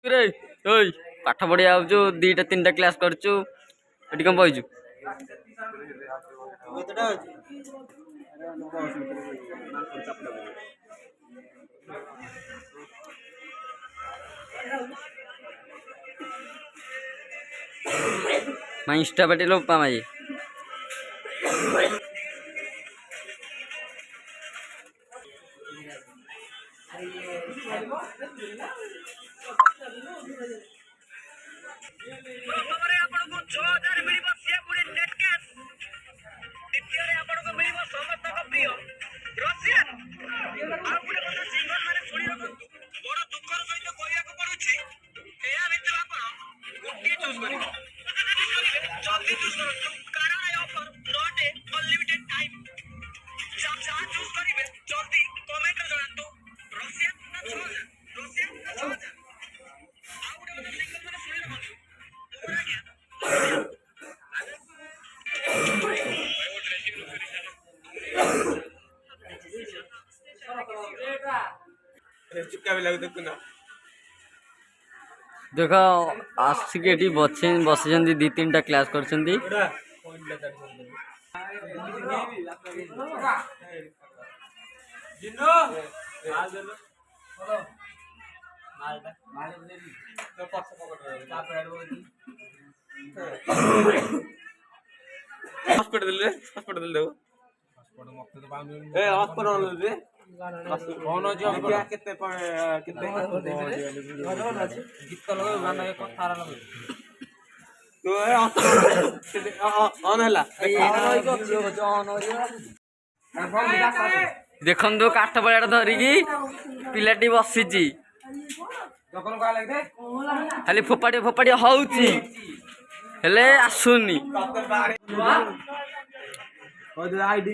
रे ओय पाठ पढ़िया आउछु दीटा तीनटा क्लास करछु एटी कम बइछु मैं इंस्टा पे लो पा माई देख आसिक बस दी तीन टा क्लास कर देखु काठ पड़ा धरिकी पिलाटी बसी खाली फोपाड़ी फोपाड़ी हौची हेले आसुनी आईडी